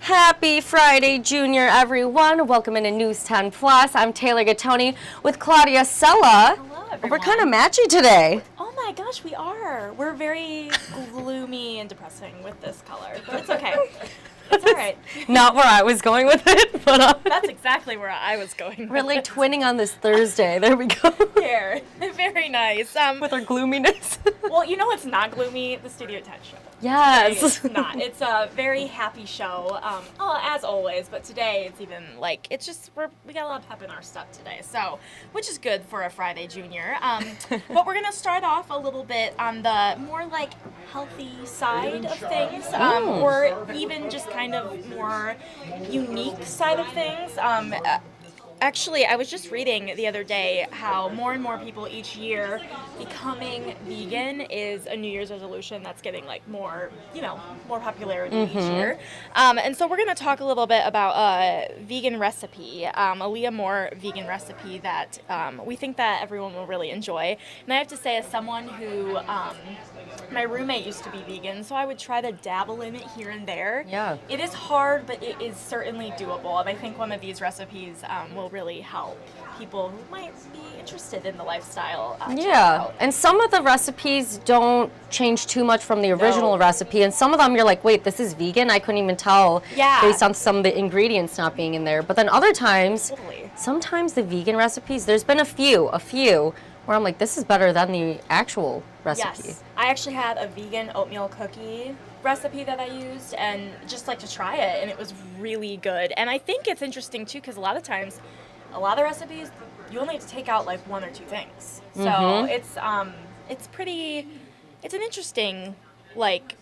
Happy Friday, Junior, everyone. Welcome into News 10 Plus. I'm Taylor Gattoni with Claudia Sella. Hello, everyone. We're kind of matchy today. Oh my gosh, we are. We're very gloomy and depressing with this color, but it's okay. It's all right. Not where I was going with it, but That's exactly where I was going. we're like twinning on this Thursday. There we go. Here. Very nice. With our gloominess. Well, you know it's not gloomy? The Studio 10 show. Yes. It's not. It's a very happy show, as always, but today it's even like, it's just, we got a lot of pep in our step today, so, which is good for a Friday Junior. But we're going to start off a little bit on the more like healthy side of things, or even just kind of more unique side of things. Actually, I was just reading the other day how more and more people each year becoming vegan is a New Year's resolution that's getting like more, more popularity each year. And so we're going to talk a little bit about a vegan recipe, a Leah Moore vegan recipe that we think that everyone will really enjoy. And I have to say, as someone who, my roommate used to be vegan, so I would try to dabble in it here and there. Yeah. It is hard, but it is certainly doable. And I think one of these recipes will really help people who might be interested in the lifestyle. Yeah, and some of the recipes don't change too much from the original recipe, and some of them you're like, wait, this is vegan? I couldn't even tell based on some of the ingredients not being in there. But then other times, sometimes the vegan recipes, there's been a few where I'm like, this is better than the actual recipe. Yes, I actually had a vegan oatmeal cookie recipe that I used, and just like to try it, and it was really good. And I think it's interesting too, because a lot of times, a lot of recipes, you only have to take out like one or two things. So it's an interesting, like,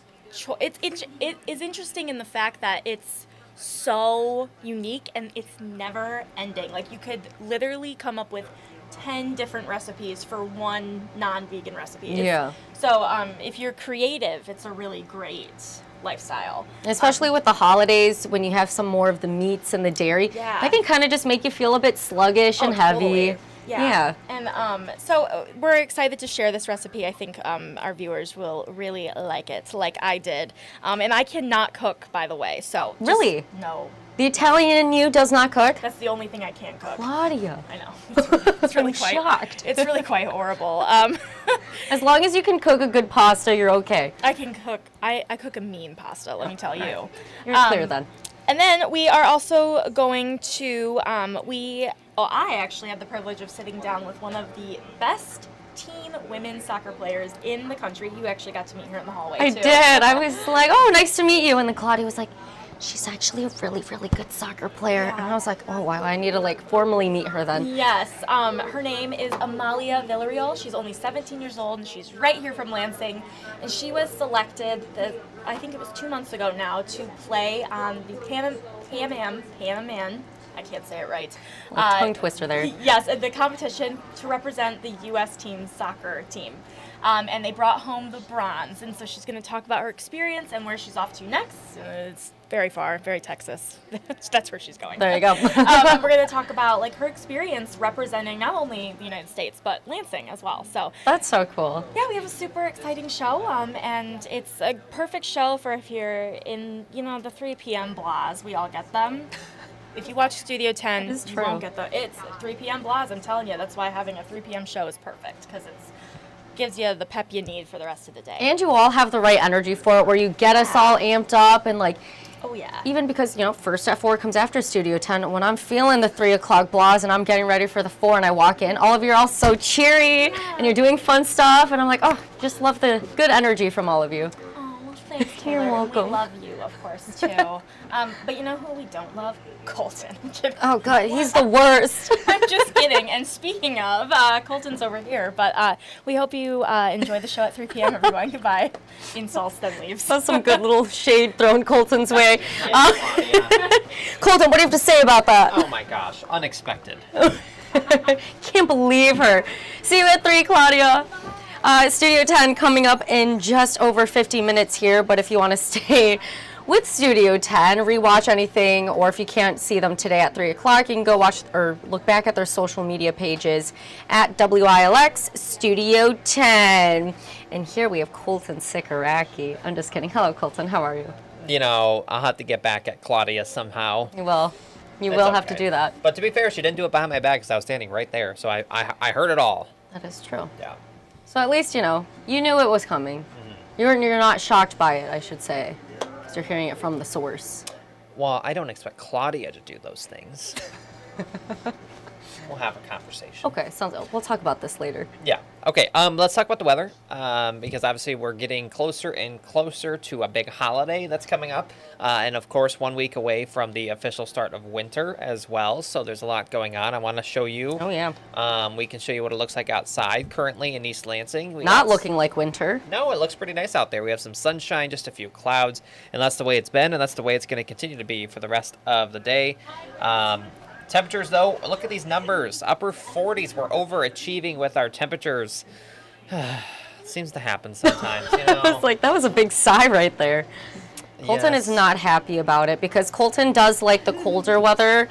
it is interesting in the fact that it's so unique and it's never ending. Like, you could literally come up with 10 different recipes for one non-vegan recipe. So if you're creative, it's a really great lifestyle. Especially with the holidays, when you have some more of the meats and the dairy, that can kind of just make you feel a bit sluggish and heavy. Totally. Yeah. And so we're excited to share this recipe. I think our viewers will really like it, like I did. And I cannot cook, by the way. So really? No. The Italian in you does not cook? That's the only thing I can't cook. Claudia. I know. It's really shocked. It's really quite horrible. As long as you can cook a good pasta, you're okay. I can cook. I cook a mean pasta, let me tell you. You're clear then. And then we are also going to, I actually had the privilege of sitting down with one of the best teen women's soccer players in the country. You actually got to meet her in the hallway, I too. did. I was like, oh, nice to meet you. And then Claudia was like, she's actually a really, really good soccer player. And I was like, oh, wow, I need to like formally meet her then. Yes. Her name is Amalia Villarreal. She's only 17 years old, and she's right here from Lansing. And she was selected, I think it was 2 months ago now, to play on the Pan Am, I can't say it right. Tongue twister there. Yes, the competition to represent the U.S. team's soccer team. And they brought home the bronze. And so she's going to talk about her experience and where she's off to next. It's very far, very Texas. That's where she's going. There you go. And we're going to talk about like her experience representing not only the United States, but Lansing as well. So that's so cool. Yeah, we have a super exciting show. And it's a perfect show for if you're in, the 3 p.m. blahs. We all get them. If you watch Studio 10, you won't get it's 3 p.m. blahs, I'm telling you. That's why having a 3 p.m. show is perfect, because it gives you the pep you need for the rest of the day. And you all have the right energy for it, where you get us all amped up and like, oh yeah. Even because, First at 4 comes after Studio 10. When I'm feeling the 3 o'clock blahs and I'm getting ready for the 4 and I walk in, all of you are all so cheery and you're doing fun stuff. And I'm like, oh, just love the good energy from all of you. Oh, well, thanks, Taylor. You're welcome. We love you, of course, too. But you know who we don't love? Colton. Oh, God, he's the worst. I'm just kidding. And speaking of, Colton's over here. But we hope you enjoy the show at 3 p.m., everyone. Goodbye. Insults, then leaves. That's some good little shade thrown Colton's way. Colton, what do you have to say about that? Oh, my gosh. Unexpected. Can't believe her. See you at 3, Claudia. Studio 10 coming up in just over 50 minutes here, but if you want to stay with Studio 10, rewatch anything, or if you can't see them today at 3 o'clock, you can go watch or look back at their social media pages at WILX Studio 10. And here we have Colton Cichoracki. I'm just kidding. Hello, Colton. How are you? I'll have to get back at Claudia somehow. You will. You It's will have to okay. do that. But to be fair, she didn't do it behind my back because I was standing right there. So I heard it all. That is true. Yeah. So at least, you knew it was coming. You're not shocked by it, I should say, because you're hearing it from the source. Well, I don't expect Claudia to do those things. We'll have a conversation. Okay, we'll talk about this later. Yeah. Okay. Let's talk about the weather, because obviously we're getting closer and closer to a big holiday that's coming up, and of course 1 week away from the official start of winter as well. So there's a lot going on. I want to show you. Oh, yeah. We can show you what it looks like outside currently in East Lansing. Not looking like winter. No, it looks pretty nice out there. We have some sunshine, just a few clouds, and that's the way it's been, and that's the way it's going to continue to be for the rest of the day. Temperatures, though, look at these numbers. Upper 40s. We're overachieving with our temperatures. Seems to happen sometimes, I was like, that was a big sigh right there. Colton is not happy about it because Colton does like the colder weather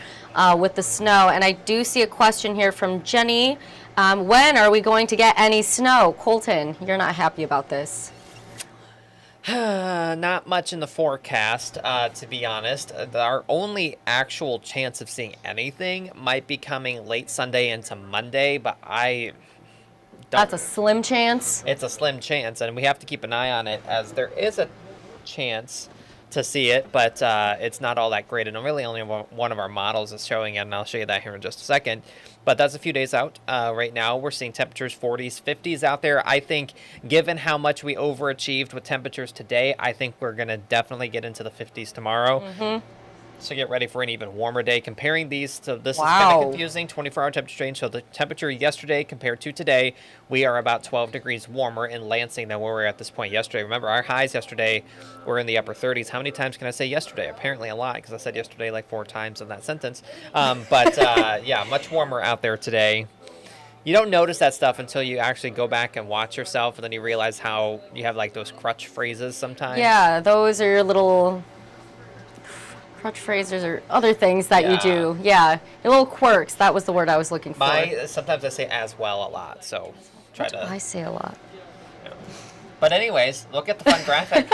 with the snow. And I do see a question here from Jenny. When are we going to get any snow? Colton, you're not happy about this. Not much in the forecast, to be honest. Our only actual chance of seeing anything might be coming late Sunday into Monday, but I don't. That's a slim chance. It's a slim chance, and we have to keep an eye on it, as there is a chance to see it, but it's not all that great. And really only one of our models is showing it, and I'll show you that here in just a second. But that's a few days out. Right now, we're seeing temperatures 40s, 50s out there. I think, given how much we overachieved with temperatures today, I think we're going to definitely get into the 50s tomorrow. Mm-hmm. So get ready for an even warmer day. Comparing these to this is kind of confusing. 24-hour temperature change. So the temperature yesterday compared to today, we are about 12 degrees warmer in Lansing than where we were at this point yesterday. Remember, our highs yesterday were in the upper 30s. How many times can I say yesterday? Apparently a lot, because I said yesterday like 4 times in that sentence. Yeah, much warmer out there today. You don't notice that stuff until you actually go back and watch yourself, and then you realize how you have like those crutch phrases sometimes. Yeah, those are your little crutch phrases or other things that you do. Yeah, your little quirks. That was the word I was looking for. Sometimes I say as well a lot, so try to. I say a lot. Yeah. But anyways, look at the fun graphic.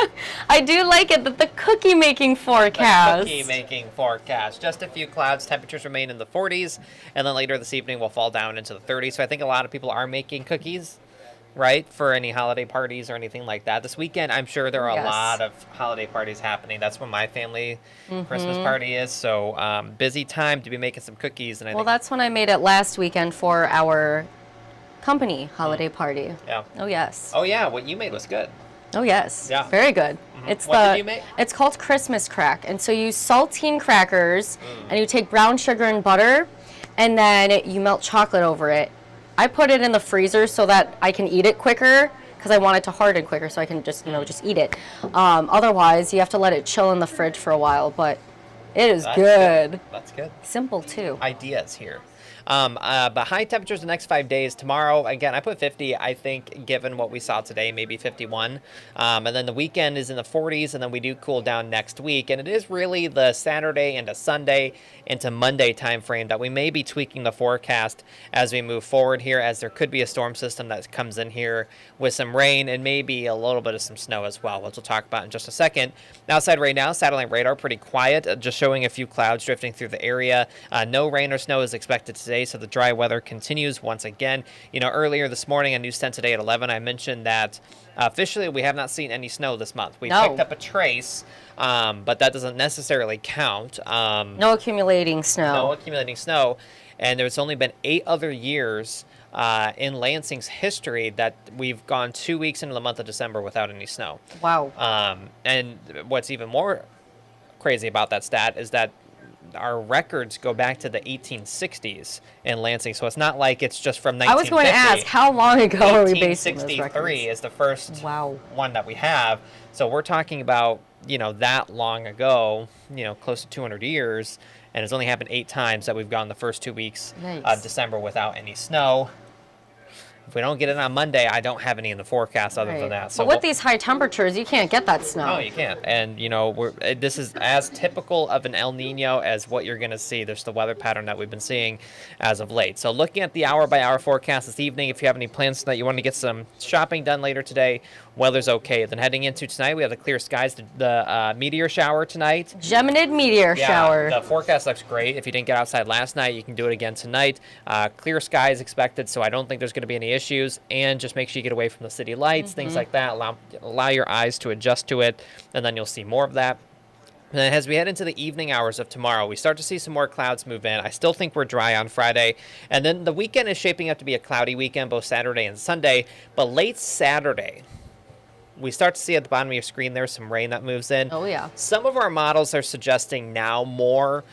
I do like it, the cookie making forecast. The cookie making forecast. Just a few clouds. Temperatures remain in the 40s, and then later this evening we'll fall down into the 30s. So I think a lot of people are making cookies, right, for any holiday parties or anything like that. This weekend, I'm sure there are a lot of holiday parties happening. That's when my family Christmas party is. So busy time to be making some cookies. And that's when I made it last weekend for our company holiday party. Yeah. Oh, yes. Oh, yeah. What you made was good. Oh, yes. Yeah. Very good. What did you make? It's called Christmas crack. And so you use saltine crackers, and you take brown sugar and butter, and then you melt chocolate over it. I put it in the freezer so that I can eat it quicker, because I want it to harden quicker so I can just, just eat it. Otherwise, you have to let it chill in the fridge for a while, but it is good. That's good. Simple, too. Ideas here. But high temperatures the next 5 days. Tomorrow, again, I put 50, I think, given what we saw today, maybe 51. And then the weekend is in the 40s, and then we do cool down next week. And it is really the Saturday into Sunday into Monday time frame that we may be tweaking the forecast as we move forward here, as there could be a storm system that comes in here with some rain and maybe a little bit of some snow as well, which we'll talk about in just a second. Outside right now, satellite radar pretty quiet, just showing a few clouds drifting through the area. No rain or snow is expected today, so the dry weather continues once again. Earlier this morning on News 10 Today at 11, I mentioned that officially we have not seen any snow this month. We picked up a trace, but that doesn't necessarily count. No accumulating snow. No accumulating snow. And there's only been 8 other years in Lansing's history that we've gone 2 weeks into the month of December without any snow. Wow. And what's even more crazy about that stat is that our records go back to the 1860s in Lansing, so it's not like it's just from 1950. I was going to ask, how long ago are we basing those records? 1863 is the first one that we have. So we're talking about, that long ago, close to 200 years, and it's only happened 8 times that we've gone the first 2 weeks of December without any snow. If we don't get it on Monday, I don't have any in the forecast other than that. So with these high temperatures, you can't get that snow. No, you can't. And, this is as typical of an El Nino as what you're going to see. There's the weather pattern that we've been seeing as of late. So looking at the hour-by-hour forecast this evening, if you have any plans that you want to get some shopping done later today, weather's okay. Then heading into tonight, we have the clear skies, the meteor shower tonight. Geminid meteor shower. The forecast looks great. If you didn't get outside last night, you can do it again tonight. Clear skies expected, so I don't think there's going to be any issues. And just make sure you get away from the city lights, things like that. Allow your eyes to adjust to it, and then you'll see more of that. And then as we head into the evening hours of tomorrow, we start to see some more clouds move in. I still think we're dry on Friday. And then the weekend is shaping up to be a cloudy weekend, both Saturday and Sunday. But late Saturday, we start to see at the bottom of your screen there's some rain that moves in. Oh, yeah. Some of our models are suggesting now more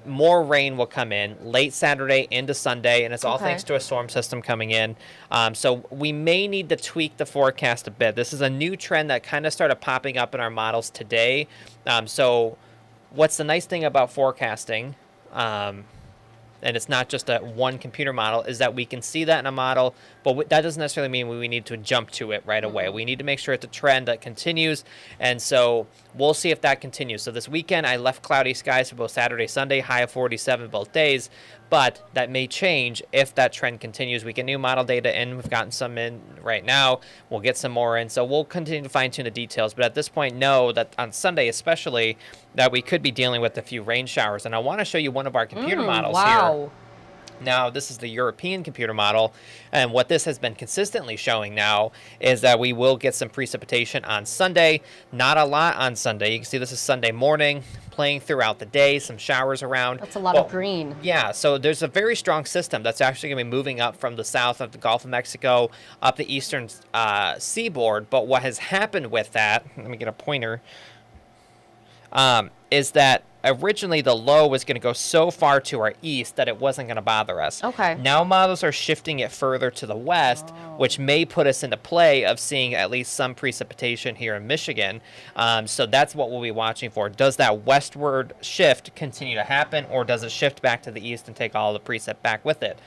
rain will come in late Saturday into Sunday, and it's all thanks to a storm system coming in. So we may need to tweak the forecast a bit. This is a new trend that kind of started popping up in our models today. So what's the nice thing about forecasting, and it's not just a one computer model, is that we can see that in a model, but that doesn't necessarily mean we need to jump to it right away. We need to make sure it's a trend that continues, and so we'll see if that continues. So this weekend, I left cloudy skies for both Saturday, Sunday, high of 47 both days, but that may change if that trend continues. We get new model data in. We've gotten some in right now. We'll get some more in, so we'll continue to fine-tune the details, but at this point, know that on Sunday especially, that we could be dealing with a few rain showers, and I want to show you one of our computer models here. Now, this is the European computer model, and what this has been consistently showing now is that we will get some precipitation on Sunday. Not a lot on Sunday. You can see this is Sunday morning, playing throughout the day, some showers around. That's a lot of green. Yeah, so there's a very strong system that's actually going to be moving up from the south of the Gulf of Mexico up the eastern seaboard, but what has happened with that, let me get a pointer, is that originally the low was going to go so far to our east that it wasn't going to bother us. Okay. Now models are shifting it further to the west, which may put us into play of seeing at least some precipitation here in Michigan. So that's what we'll be watching for. Does that westward shift continue to happen, or does it shift back to the east and take all the precip back with it?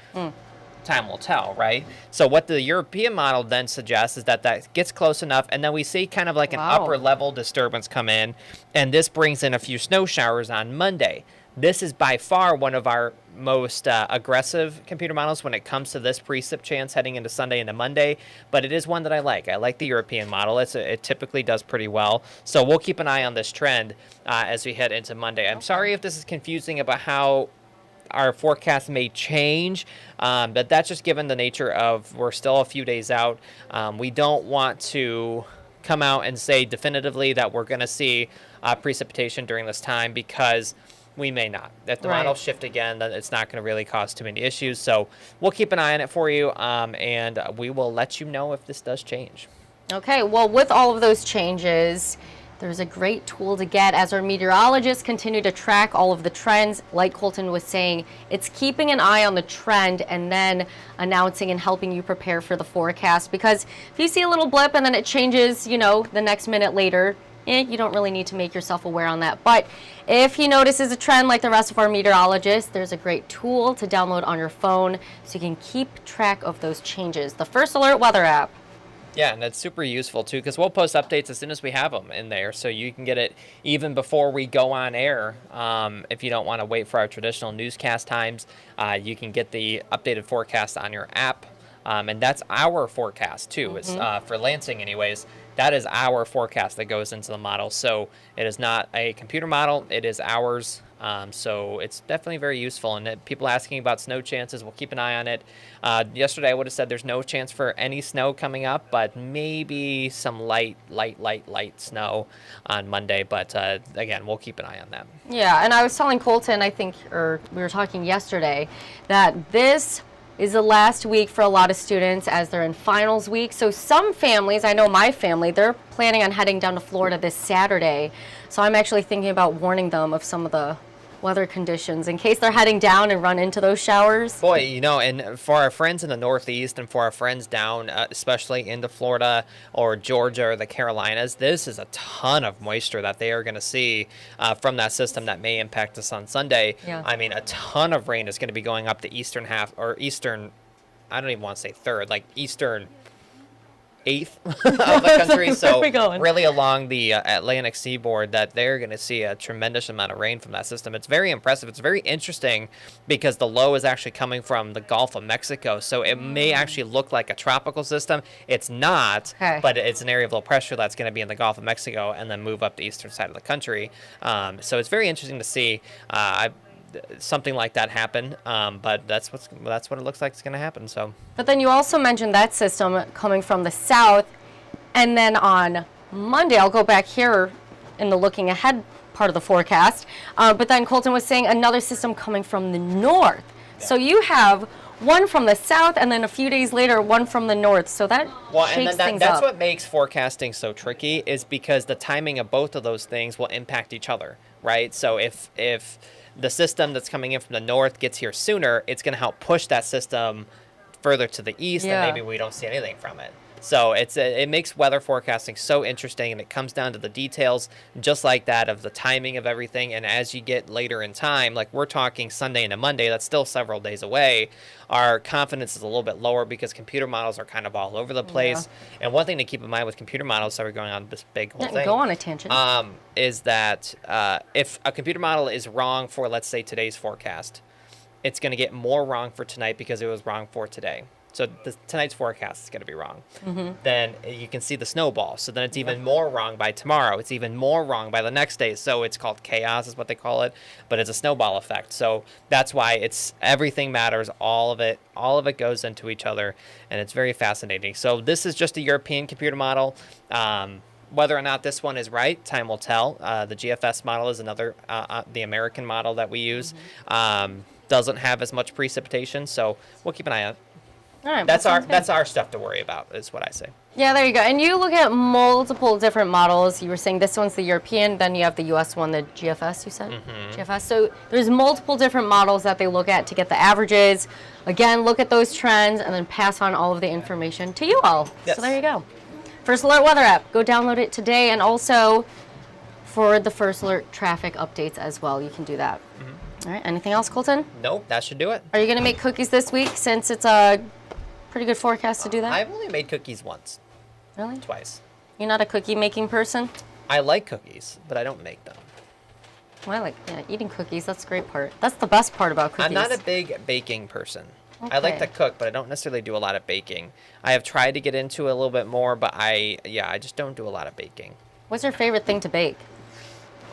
Time will tell, right? So what the European model then suggests is that that gets close enough, and then we see kind of like an upper level disturbance come in, and this brings in a few snow showers on Monday. This is by far one of our most aggressive computer models when it comes to this precip chance heading into Sunday into Monday, but it is one that I like. I like the European model. It typically does pretty well. So we'll keep an eye on this trend as we head into Monday. I'm sorry if this is confusing about how our forecast may change, but that's just given the nature of we're still a few days out. We don't want to come out and say definitively that we're going to see precipitation during this time, because we may not. If the models shift again, then it's not going to really cause too many issues. So we'll keep an eye on it for you, and we will let you know if this does change. Okay, well, with all of those changes, there's a great tool to get as our meteorologists continue to track all of the trends. Like Colton was saying, it's keeping an eye on the trend and then announcing and helping you prepare for the forecast. Because if you see a little blip and then it changes, you know, the next minute later, you don't really need to make yourself aware on that. But if you notice a trend like the rest of our meteorologists, there's a great tool to download on your phone so you can keep track of those changes. The First Alert Weather app. Yeah, and that's super useful too, because we'll post updates as soon as we have them in there, so you can get it even before we go on air. If you don't want to wait for our traditional newscast times, you can get the updated forecast on your app, and that's our forecast too. It's for Lansing anyways. That is our forecast that goes into the model, so it is not a computer model, it is ours. So it's definitely very useful. And people asking about snow chances, we'll keep an eye on it. Yesterday I would have said there's no chance for any snow coming up, but maybe some light snow on Monday. But again, we'll keep an eye on that. Yeah, and I was telling Colton, I think, or we were talking yesterday, that this is the last week for a lot of students as they're in finals week. So some families, I know my family, they're planning on heading down to Florida this Saturday. So I'm actually thinking about warning them of some of the weather conditions in case they're heading down and run into those showers. Boy, you know, and for our friends in the Northeast and for our friends down, especially into Florida or Georgia or the Carolinas, this is a ton of moisture that they are going to see from that system that may impact us on Sunday. Yeah. I mean, a ton of rain is going to be going up the eastern half, or eastern, I don't even want to say third, like eastern eighth of the country, so Where are we going? really along the Atlantic seaboard, that they're going to see a tremendous amount of rain from that system. It's very impressive. It's very interesting because the low is actually coming from the Gulf of Mexico, so it may actually look like a tropical system. It's not, Okay. but it's an area of low pressure that's going to be in the Gulf of Mexico and then move up the eastern side of the country. So it's very interesting to see something like that happen, but that's what it looks like it's going to happen. So. But then you also mentioned that system coming from the south, and then on Monday, I'll go back here in the looking ahead part of the forecast, but then Colton was saying another system coming from the north. Yeah. So you have one from the south, and then a few days later, one from the north. So that shakes things that's up. what makes forecasting so tricky, is because the timing of both of those things will impact each other, right? So if the system that's coming in from the north gets here sooner, it's going to help push that system further to the east, and maybe we don't see anything from it. So it makes weather forecasting so interesting, and it comes down to the details, just like that, of the timing of everything. And as you get later in time, like we're talking Sunday into Monday, that's still several days away, our confidence is a little bit lower because computer models are kind of all over the place. Yeah. And one thing to keep in mind with computer models, so we're going on this big whole thing. Go on a tangent. Is that if a computer model is wrong for, let's say, today's forecast, it's going to get more wrong for tonight because it was wrong for today. So tonight's forecast is going to be wrong. Mm-hmm. Then you can see the snowball. So then it's even more wrong by tomorrow. It's even more wrong by the next day. So it's called chaos is what they call it, but it's a snowball effect. So that's why it's everything matters. All of it goes into each other, and it's very fascinating. So this is just a European computer model. Whether or not this one is right, time will tell. The GFS model is another, the American model that we use. Doesn't have as much precipitation, so we'll keep an eye on it. All right, that's our stuff to worry about, is what I say. Yeah, there you go. And you look at multiple different models. You were saying this one's the European, then you have the US one, the GFS, you said? Mm-hmm. GFS. So there's multiple different models that they look at to get the averages. Again, look at those trends and then pass on all of the information to you all. Yes. So there you go. First Alert weather app. Go download it today, and also for the First Alert traffic updates as well. You can do that. Mm-hmm. All right. Anything else, Colton? Nope, that should do it. Are you going to make cookies this week since it's a pretty good forecast to do that? I've only made cookies once. Really? Twice. You're not a cookie making person? I like cookies, but I don't make them. Well, eating cookies, that's the great part. That's the best part about cookies. I'm not a big baking person. Okay. I like to cook, but I don't necessarily do a lot of baking. I have tried to get into it a little bit more, but I just don't do a lot of baking. What's your favorite thing to bake?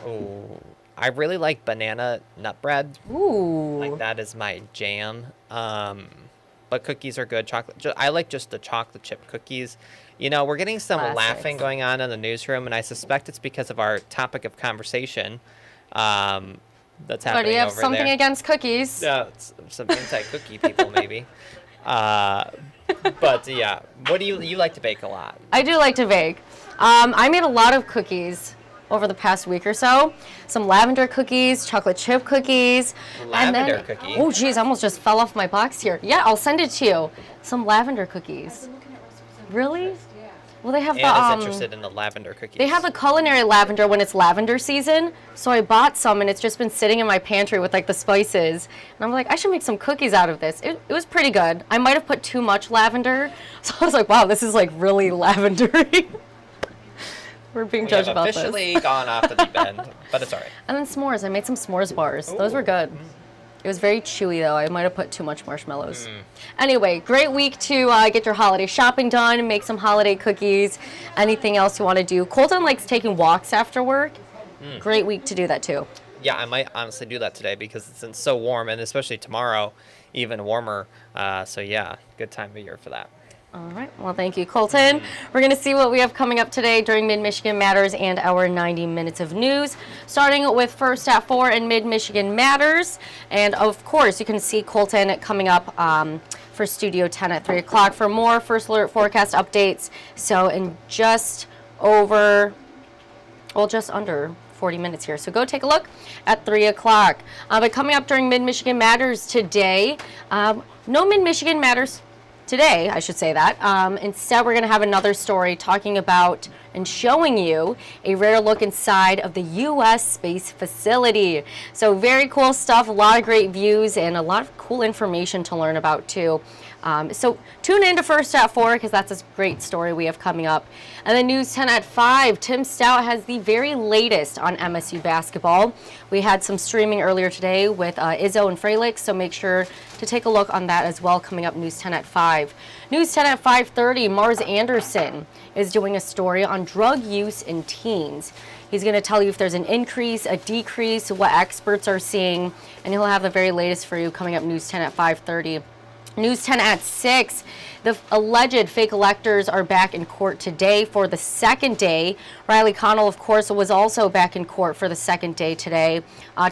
Oh, I really like banana nut bread. Ooh. Like, that is my jam. But cookies are good. I like just the chocolate chip cookies. You know, we're getting some laughing going on in the newsroom, and I suspect it's because of our topic of conversation that's happening over there. Do you have something against cookies? Yeah, some anti-cookie people maybe. But yeah, what do you like to bake a lot? I do like to bake. I made a lot of cookies over the past week or so. Some lavender cookies, chocolate chip cookies. Lavender cookie? Oh, geez, I almost just fell off my box here. Yeah, I'll send it to you. Some lavender cookies. Really? Well, they have Anna's interested in the lavender cookies. They have the culinary lavender when it's lavender season. So I bought some, and it's just been sitting in my pantry with, like, the spices. And I'm like, I should make some cookies out of this. It was pretty good. I might have put too much lavender. So I was like, wow, this is, like, really lavendery. We're being judged about this. We have officially gone off the deep end, but it's all right. And then s'mores. I made some s'mores bars. Ooh. Those were good. It was very chewy, though. I might have put too much marshmallows. Anyway, great week to get your holiday shopping done and make some holiday cookies. Anything else you want to do? Colton likes taking walks after work. Great week to do that, too. Yeah, I might honestly do that today because it's so warm, and especially tomorrow, even warmer. So, yeah, good time of year for that. All right. Well, thank you, Colton. We're going to see what we have coming up today during Mid-Michigan Matters and our 90 minutes of news, starting with First at 4 and Mid-Michigan Matters. And, of course, you can see Colton coming up for Studio 10 at 3 o'clock for more First Alert forecast updates. So in just under 40 minutes here. So go take a look at 3 o'clock. But coming up during Mid-Michigan Matters today, no Mid-Michigan Matters today, I should say that. Instead, we're going to have another story talking about and showing you a rare look inside of the U.S. space facility. So very cool stuff, a lot of great views and a lot of cool information to learn about too. So tune in to First at 4 because that's a great story we have coming up. And then News 10 at 5, Tim Stout has the very latest on MSU basketball. We had some streaming earlier today with Izzo and Fralix, so make sure to take a look on that as well coming up News 10 at 5. News 10 at 5:30, Mars Anderson is doing a story on drug use in teens. He's going to tell you if there's an increase, a decrease, what experts are seeing, and he'll have the very latest for you coming up News 10 at 5:30. News 10 at 6, the alleged fake electors are back in court today for the second day. Riley Connell, of course, was also back in court for the second day today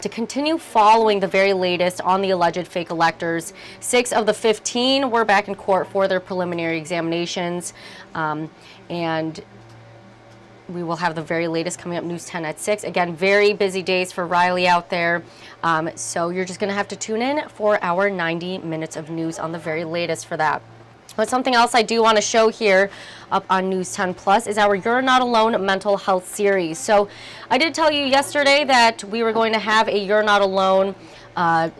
to continue following the very latest on the alleged fake electors. 6 of the 15 were back in court for their preliminary examinations, and we will have the very latest coming up News 10 at 6. Again, very busy days for Riley out there. So you're just going to have to tune in for our 90 minutes of news on the very latest for that. But something else I do want to show here up on News 10 Plus is our You're Not Alone mental health series. So I did tell you yesterday that we were going to have a You're Not Alone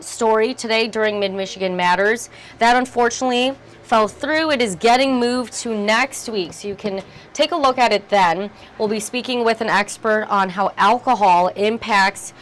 story today during Mid-Michigan Matters. That unfortunately fell through. It is getting moved to next week, so you can take a look at it then. We'll be speaking with an expert on how alcohol impacts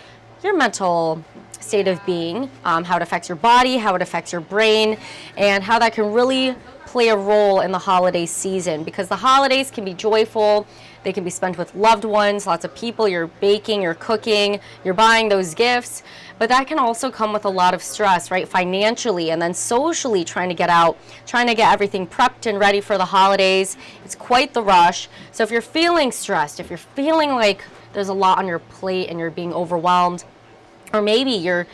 your mental state of being, how it affects your body, how it affects your brain, and how that can really play a role in the holiday season, because the holidays can be joyful. They can be spent with loved ones, lots of people. You're baking, you're cooking, you're buying those gifts, but that can also come with a lot of stress, right? Financially and then socially, trying to get out, trying to get everything prepped and ready for the holidays. It's quite the rush. So if you're feeling stressed, if you're feeling like there's a lot on your plate and you're being overwhelmed, or maybe you're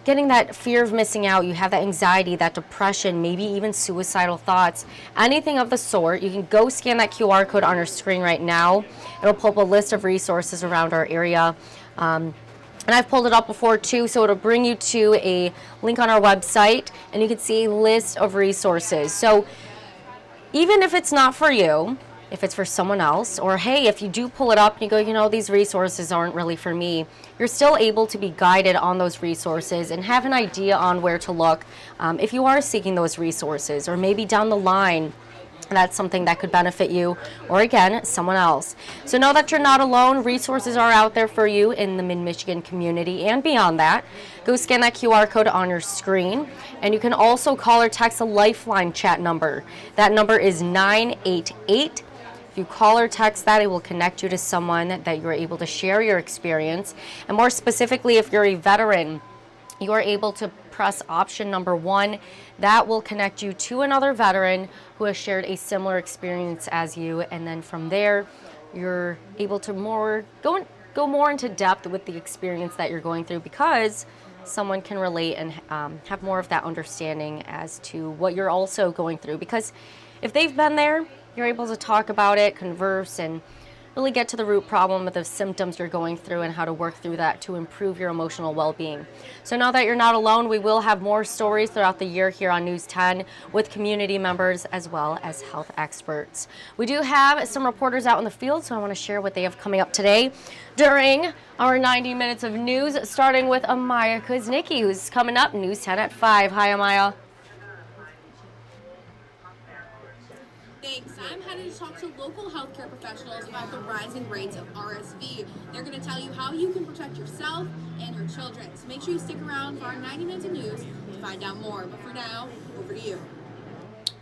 getting that fear of missing out, you have that anxiety, that depression, maybe even suicidal thoughts, anything of the sort, you can go scan that QR code on your screen right now. It'll pull up a list of resources around our area. And I've pulled it up before too, so it'll bring you to a link on our website and you can see a list of resources. So even if it's not for you, if it's for someone else, or hey, if you do pull it up and you go, you know, these resources aren't really for me, you're still able to be guided on those resources and have an idea on where to look if you are seeking those resources, or maybe down the line that's something that could benefit you, or again, someone else. So know that you're not alone. Resources are out there for you in the Mid-Michigan community and beyond that. Go scan that QR code on your screen, and you can also call or text a Lifeline chat number. That number is 988. If you call or text that, it will connect you to someone that you're able to share your experience. And more specifically, if you're a veteran, you are able to press option number 1. That will connect you to another veteran who has shared a similar experience as you. And then from there, you're able to go more into depth with the experience that you're going through, because someone can relate and have more of that understanding as to what you're also going through. Because if they've been there, you're able to talk about it, converse, and really get to the root problem of the symptoms you're going through and how to work through that to improve your emotional well-being. So know that you're not alone. We will have more stories throughout the year here on News 10 with community members as well as health experts. We do have some reporters out in the field, so I want to share what they have coming up today during our 90 minutes of news, starting with Amaya Kuznicki, who's coming up News 10 at 5. Hi, Amaya. Thanks. I'm headed to talk to local healthcare professionals about the rising rates of RSV. They're going to tell you how you can protect yourself and your children. So make sure you stick around for our 90 minutes of news to find out more. But for now, over to you.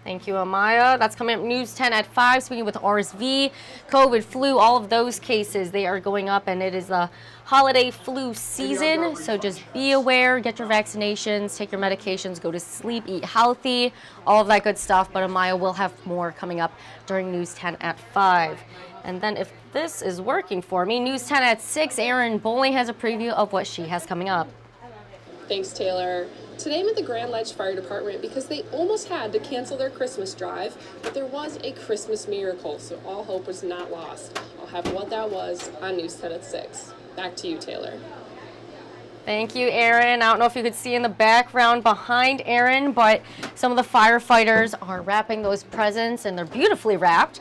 Thank you, Amaya. That's coming up News 10 at 5. Speaking with RSV, COVID, flu, all of those cases, they are going up, and it is the holiday flu season. So just be aware, get your vaccinations, take your medications, go to sleep, eat healthy, all of that good stuff. But Amaya will have more coming up during News 10 at 5. And then if this is working for me, News 10 at 6, Erin Bowling has a preview of what she has coming up. Thanks, Taylor. Today I'm at the Grand Ledge Fire Department because they almost had to cancel their Christmas drive, but there was a Christmas miracle, so all hope was not lost. I'll have what that was on News 10 at 6. Back to you, Taylor. Thank you, Aaron. I don't know if you could see in the background behind Aaron, but some of the firefighters are wrapping those presents, and they're beautifully wrapped.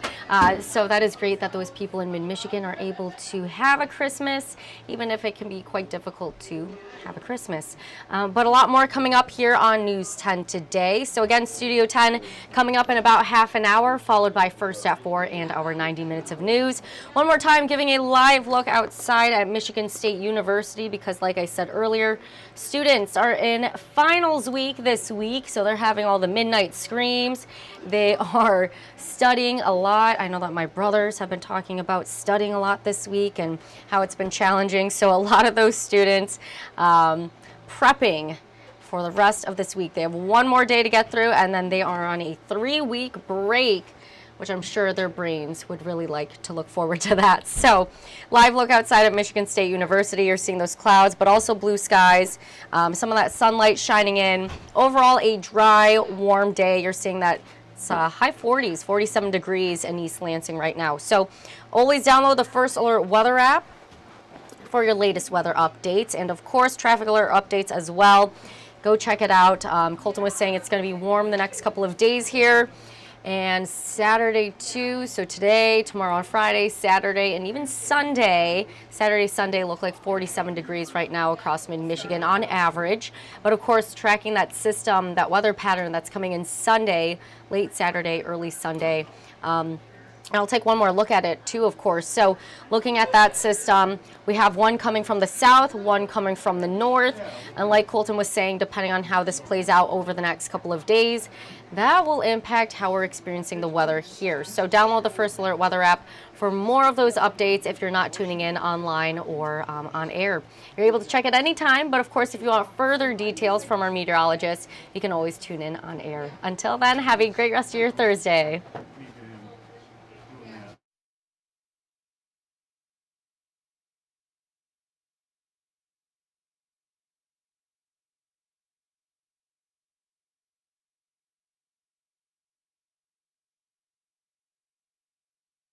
So that is great that those people in mid-Michigan are able to have a Christmas, even if it can be quite difficult to have a Christmas. But a lot more coming up here on News 10 today. So again, Studio 10 coming up in about half an hour, followed by First at 4 and our 90 minutes of news. One more time, giving a live look outside at Michigan State University, because like I said earlier, students are in finals week this week, so they're having all the midnight screams. They are studying a lot. I know that my brothers have been talking about studying a lot this week and how it's been challenging. So a lot of those students prepping for the rest of this week. They have one more day to get through, and then they are on a 3-week break, which I'm sure their brains would really like to look forward to that. So live look outside at Michigan State University. You're seeing those clouds, but also blue skies, some of that sunlight shining in. Overall, a dry, warm day. You're seeing that it's high 40s, 47 degrees in East Lansing right now. So always download the First Alert weather app for your latest weather updates, and of course traffic alert updates as well. Go check it out. Colton was saying it's going to be warm the next couple of days here, and Saturday too. So today, tomorrow on Friday, Saturday, and even Sunday. Saturday, Sunday look like 47 degrees right now across mid-Michigan on average. But of course, tracking that system, that weather pattern that's coming in Sunday, late Saturday, early Sunday. And I'll take one more look at it too, of course. So looking at that system, we have one coming from the south, one coming from the north. And like Colton was saying, depending on how this plays out over the next couple of days, that will impact how we're experiencing the weather here. So download the First Alert weather app for more of those updates if you're not tuning in online or on air. You're able to check it anytime, but of course, if you want further details from our meteorologists, you can always tune in on air. Until then, have a great rest of your Thursday.